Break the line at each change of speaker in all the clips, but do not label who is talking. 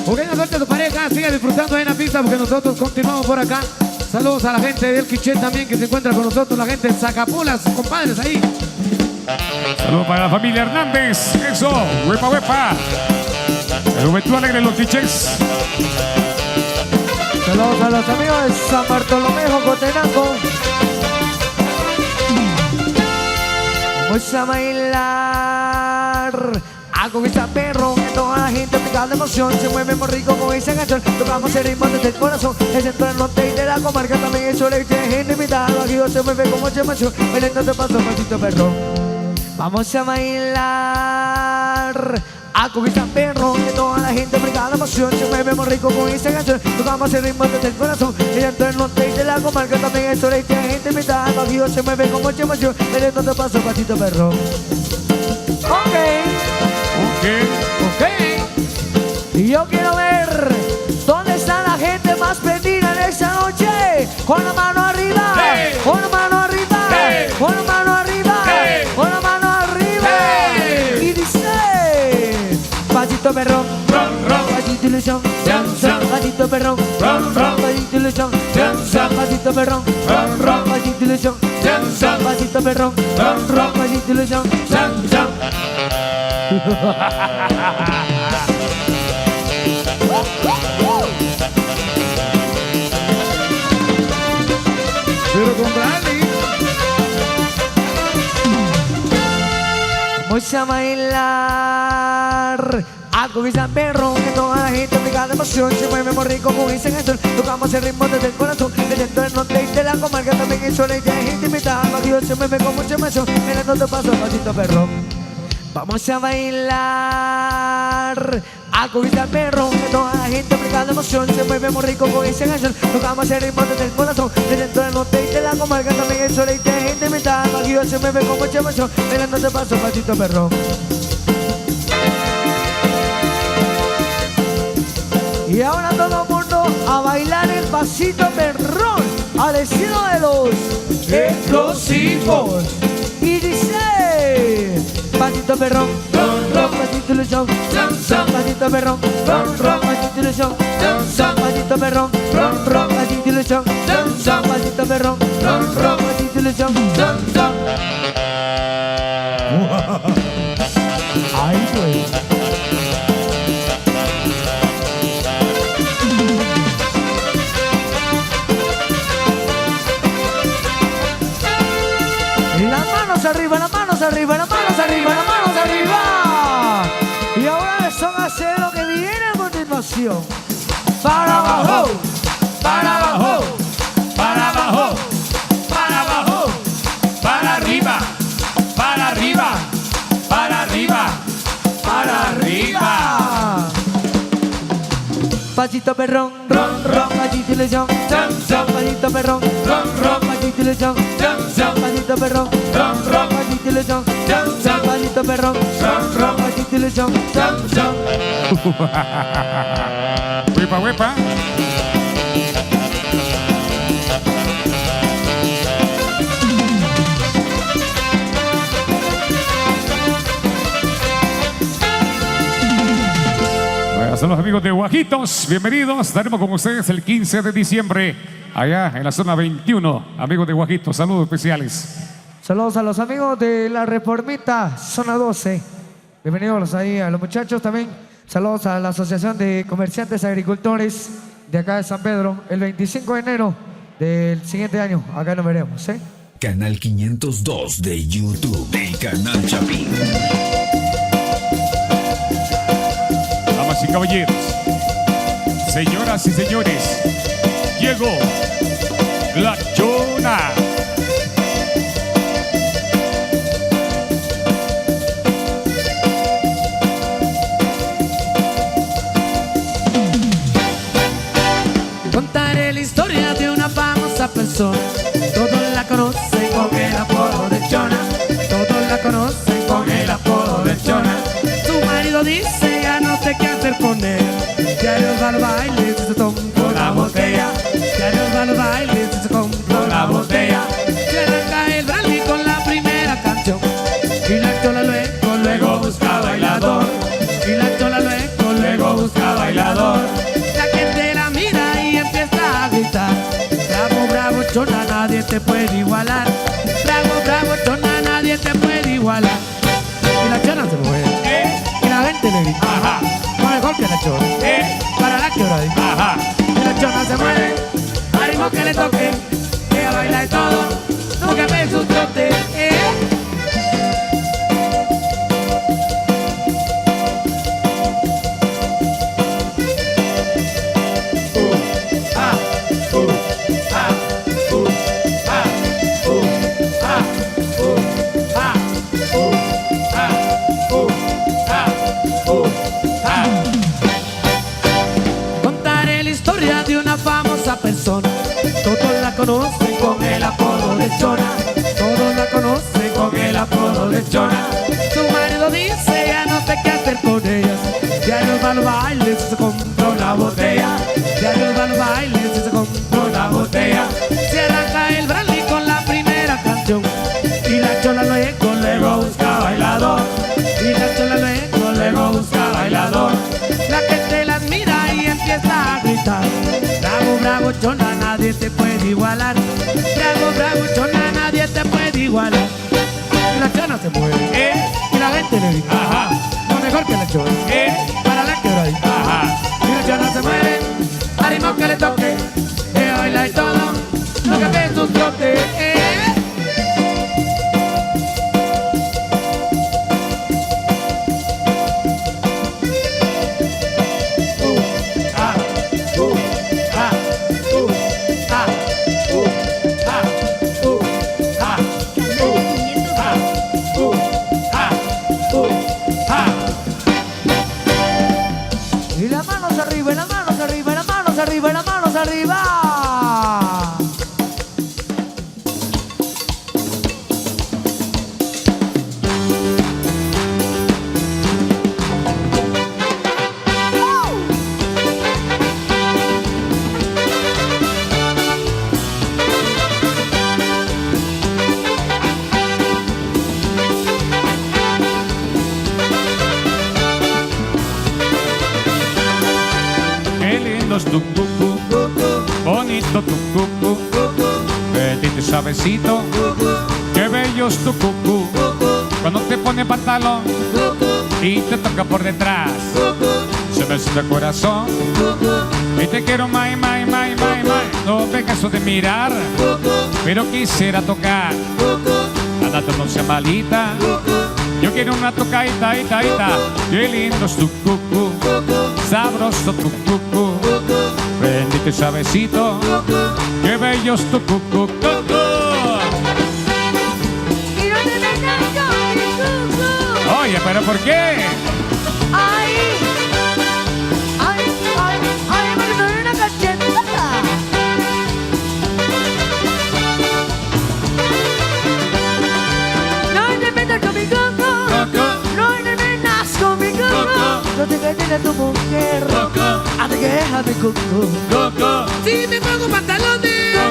Buena suerte a tu pareja, sigue disfrutando ahí en la pista porque nosotros continuamos por acá. Saludos a la gente del Quiché también que se encuentra con nosotros, la gente de Zacapulas, compadres ahí.
Saludos para la familia Hernández. Eso, huepa, huepa. El Juventud Alegre, los Quichés.
Saludos a los amigos de San Bartolomé, Jocotenango. Vamos a bailar algo que está perro, que toda la gente pegada de emoción se mueve muy rico con esa canción. Tocamos el ritmo desde el corazón, el centro del norte y de la comarca también es soleil. Tiene gente invitada, aquí se mueve con mucha emoción, bailando te paso pasito perro. Vamos a bailar algo que está perro, que toda la gente pegada de emoción se mueve muy rico con esa canción. Tocamos el ritmo desde el corazón, el centro del norte y de la comarca también es soleil. Tiene gente invitada, aquí se mueve con mucha emoción, bailando te paso pasito perro. Ok. Y yo quiero ver dónde está la gente más prendida en esta noche. Con la mano arriba, con la mano arriba, con la mano arriba, con la mano arriba. Y dice: pasito perrón, pasito ilusión, pasito perrón, pasito ilusión, pasito perrón, pasito ilusión, pasito perrón, pasito ilusión.
Pero con Rally.
Vamos a bailar algo que sea perro, que toda la gente pegada de emoción se mueve muy rico con esa canción. Tocamos el ritmo desde el corazón, el centro del norte y de la comarca también es soleil. Hay gente invitada, aquí se mueve con mucha emoción, mirando te paso pasito perro. Vamos a bailar algo que sea perro, que toda la gente pegada de emoción se mueve muy rico con esa canción. Tocamos el ritmo desde el corazón, el centro del norte y de la comarca también es soleil. Hay gente invitada, aquí se mueve con mucha emoción, mirando te paso pasito perro. Y ahora todo el mundo a bailar el pasito perrón al estilo de los explosivos. Y dice: pasito perrón, pasito ilusión, pasito perrón, pasito ilusión, pasito perrón, pasito ilusión, pasito perrón, pasito ilusión. Ay, güey. Las manos arriba, las manos arriba, las manos arriba, las manos arriba. Y ahora les van a hacer lo que viene a continuación. Para abajo,
Para abajo, para abajo, para abajo, para arriba, para arriba, para arriba, para arriba.
pasito perrón, pasito ilusión, pasito perrón, pasito ilusión, pasito perrón, pasito ilusión, pasito perrón, pasito ilusión.
Huepa, huepa. Son los amigos de Guajitos, bienvenidos. Estaremos con ustedes el 15 de diciembre, allá en la zona 21. Amigos de Guajitos, saludos especiales.
Saludos a los amigos de la Reformita, zona 12. Bienvenidos ahí a los muchachos también. Saludos a la Asociación de Comerciantes Agricultores de acá de San Pedro. El 25 de enero del siguiente año, acá nos veremos, ¿eh?
Canal 502 de YouTube, el Canal Chapín.
Damas y caballeros, señoras y señores, llegó la Chona.
Contaré la historia de una famosa persona. Todos la conocen con el apodo de Chona. Todos la conocen con el apodo de Chona. Su marido dice ya no sé qué hacer con él. Diario va al baile y se toma la botella. Diario va al baile y se compra la botella. Se arranca el rally con la primera canción. Y la chola luego busca bailador. Y la chola luego busca bailador. te puede igualar. Bravo, bravo, chona, nadie te puede igualar. Y la chona se mueve, y la gente le grita,
Ajá.
no mejor que la chona, para la quebradita.
Ajá.
Y la chona se mueve, al ritmo que le toque, ella baila de todo, nunca ve su trote. Contaré la historia de una famosa persona. Todos la conocen con el apodo de Chona. Todos la conocen con el apodo de Chona. Su marido dice ya no sé qué hacer con ellas. Diario va al baile si se compró una botella. Diario va al baile si se compró una botella. Se arranca el brandy con la primera canción. Y la Chola luego busca bailador. Y la Chola luego busca bailador. La gente las mira y empieza a gritar. Bravo, bravo, Chona, nadie te puede igualar. Bravo, bravo, Chona, nadie te puede igualar. Y la Chona se mueve, y la gente le grita,
Ajá.
no mejor que la Chona, para la quebradita.
Ajá.
Y la Chona se mueve, al ritmo que le toque, ella baila y todo, lo que ve es un trote.
Y las manos arriba, y las manos arriba, y las manos arriba, y las manos arriba.
Qué lindo es tu cucú, bonito tu cucú, bendito y suavecito, qué bello es tu cucú. Cuando te pone pantalón y te toca por detrás, se me sube el corazón y te quiero mai, mai, mai, mai, mai. No me canso de mirar, pero quisiera tocar. Andate, no sea malita, yo quiero una tocadita, ita, ita. Qué lindo es tu cucú, sabroso tu cucú, bendito y suavecito, qué bello es tu cucú, cucú.
Y no te metas con mi cucú.
Oye, ¿pero por qué?
Ay, ay, ay, ay, porque te doy una cachetada. No te metas con mi cucú. No te metas con mi cucú. No te metas a tu mujer. Haz que deja mi cucú.
Si me pongo pantalones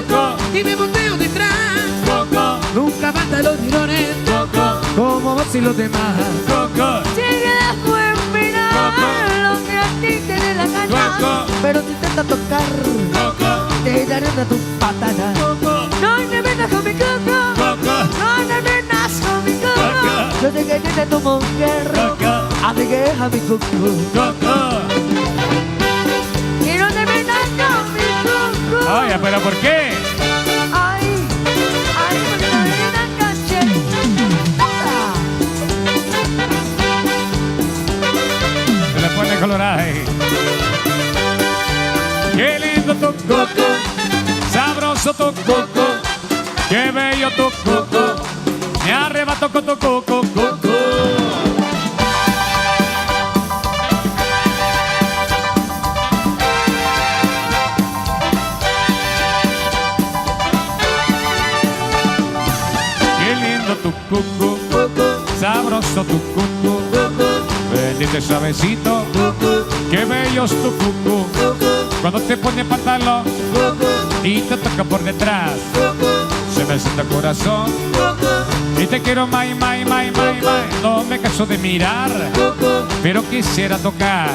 y me monteo detrás, nunca faltan los tirones, como vos y los demás.
Sigue después mirar lo que a ti te dé la gana. Pero si intenta tocar, te daré una tu patada. No te metas con mi cucú. No te metas con mi cucú. Yo sé que tiene tu mujer. Haz que deja mi cucú. Y no te metas con mi cucú.
Oye, ¿pero por qué?
Ay, ay, porque te doy una cachetada.
Se le pone colorada ahí. Qué lindo tu cucú, sabroso tu cucú, qué bello tu cucú, me arrebato con tu cucú, cucú. Qué lindo tu cucú, sabroso tu cucú, bendito y suavecito, qué bello es tu cucú. Cuando te pone pantalón y te toca por detrás, se me sienta el corazón y te quiero mai, mai, mai, mai, mai. No me canso de mirar, pero quisiera tocar.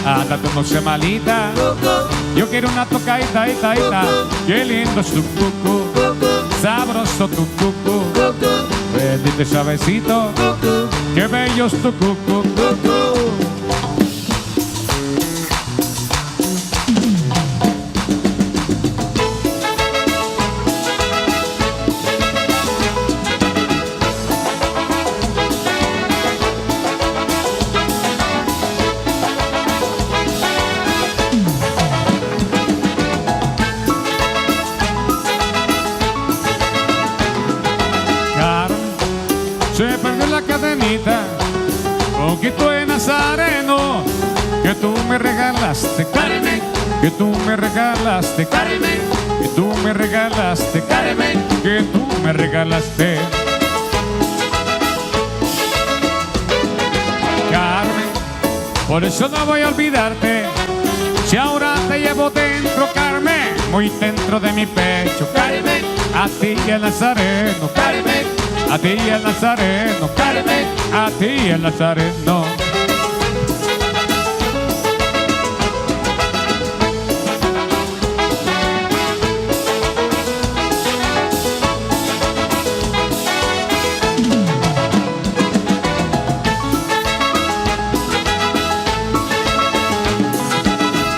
Andate, no sea malita, yo quiero una tocadita, ita, ita. Qué lindo es tu cucú, sabroso tu cucú, bendito y suavecito, qué bello es tu cucú. Se perdió la cadenita, poquito de nazareno, que tú me regalaste, Carmen, que tú me regalaste, Carmen, que tú me regalaste, Carmen, que tú me regalaste. Carmen, por eso no voy a olvidarte, si ahora te llevo dentro, Carmen, muy dentro de mi pecho, Carmen, a ti y el nazareno, Carmen, a ti el nazareno, Carmen, a ti el nazareno.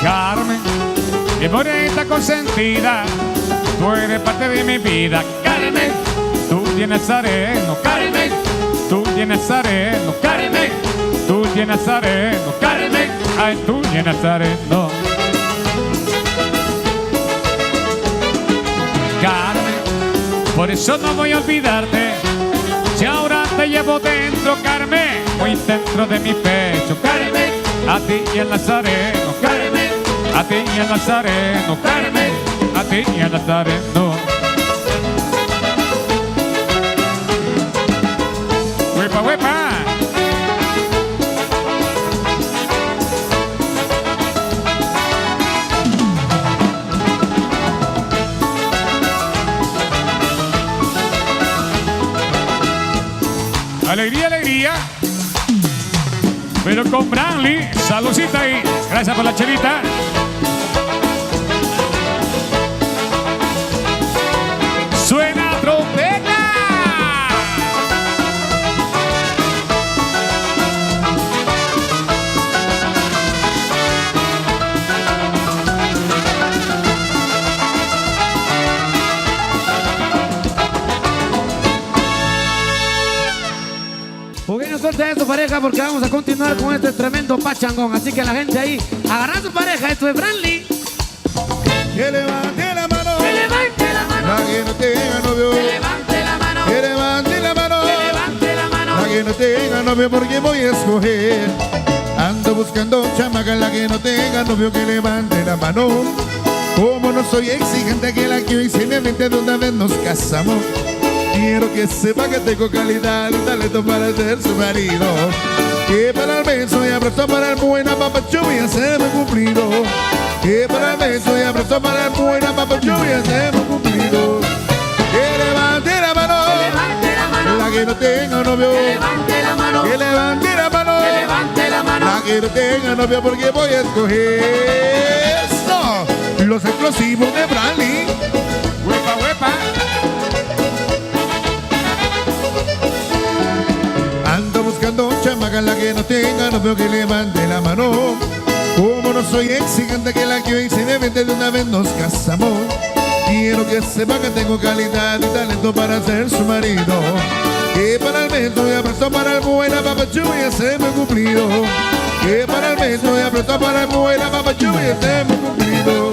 Carmen, mi bonita consentida, tú eres parte de mi vida, Carmen. Tú tienes nazareno, Carmen, tú tienes nazareno, Carmen, tú tienes nazareno, Carmen, ay, tú tienes nazareno. Carmen, por eso no voy a olvidarte, si ahora te llevo dentro, Carmen, muy dentro de mi pecho, Carmen, a ti y el nazareno, Carmen, a ti y el nazareno, Carmen, a ti y el nazareno. ¡Huepa, huepa! Alegría, alegría. Pero con Branly, saludcita ahí. Gracias por la chelita. Suena trompeta.
Jugué, no suelte eso, pareja, porque vamos a continuar con este tremendo pachangón. Así que la gente ahí, agarra a su pareja. Esto es Branly.
Que levante la mano,
Que levante la mano,
la que no tenga novio.
que levante la mano,
Que levante la mano,
que levante la mano.
la que no tenga novio, porque voy a escoger. Ando buscando chamaca, la que no tenga novio, que levante la mano. Como no soy exigente, que la quiero y simplemente de una vez nos casamos. Quiero que sepa que tengo calidad y talento para ser su marido. Que para el beso y abrazo, para el buena papacho y hacerme cumplido. Que para el beso y abrazo, para el buena papacho y hacerme cumplido. Que levante la mano,
Que levante la mano,
la que no tenga novio.
que levante la mano,
Que levante la mano,
que levante la mano.
la que no tenga novio, porque voy a escoger esto, los explosivos de Branly.
¡Huepa, huepa!
Ando buscando chamaca, la que no tenga novio, que levante la mano. Como no soy exigente, que la quiero y simplemente de una vez nos casamos. Quiero que sepa que tengo calidad y talento para ser su marido. Que para el beso y abrazo, para el buena papachu y hacerme cumplido. Que para el beso y abrazo, para el buena papachu y hacerme cumplido.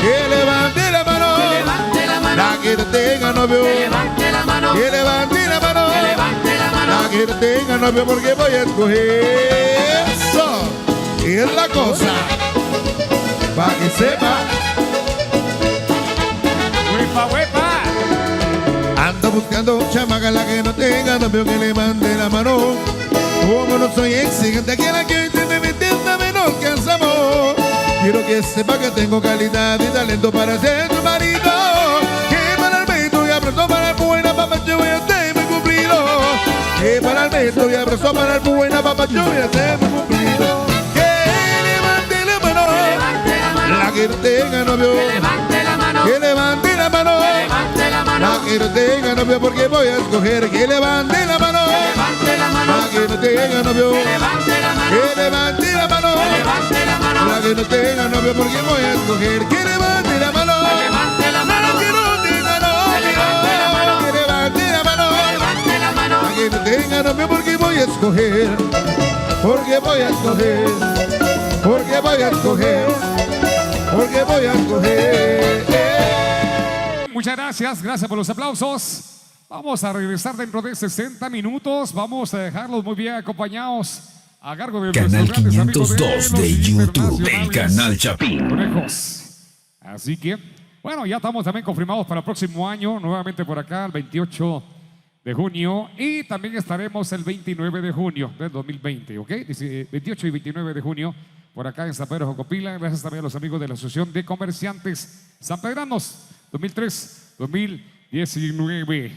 Que levante la mano,
Que levante la mano,
la que no tenga novio.
que levante la mano,
Que levante la mano,
que levante la mano.
la que no tenga novio, porque voy a escoger eso. Y es la cosa, pa' que sepa.
¡Huepa, huepa!
Ando buscando chamaca, la que no tenga novio, que levante la mano. Como no soy exigente, que la que me entienda menos cansamos. Quiero que sepa que tengo calidad y talento para ser tu marido. Que para el beso y abrazo, para el buena papacho y hacerme cumplido. Que para el beso y abrazo, para el buena papacho y hacerme cumplido. Que levante la mano,
Que levante la mano,
la que no tenga novio.
que levante la mano,
Que levante la mano,
que levante la
La que no tenga novio porque voy a escoger que levante la mano. La que no tenga novio, que levante la mano. La que no tenga novio porque voy a escoger que levante la mano. La que no tenga novio, que levante la mano. La que no tenga novio porque voy a escoger, porque voy a escoger, porque voy a escoger, porque voy a escoger.
Muchas gracias, gracias por los aplausos. Vamos a regresar dentro de 60 minutos. Vamos a dejarlos muy bien acompañados a cargo de
Canal
nuestros grandes amigos
502 de
los
YouTube, el
internacionales
canal Chapín.
Conejos. Así que, bueno, ya estamos también confirmados para el próximo año, nuevamente por acá, el 28 de junio. Y también estaremos el 29 de junio del 2020, ¿ok? 28 y 29 de junio por acá en San Pedro Jocopila. Gracias también a los amigos de la Asociación de Comerciantes Sanpedranos 2003-2019.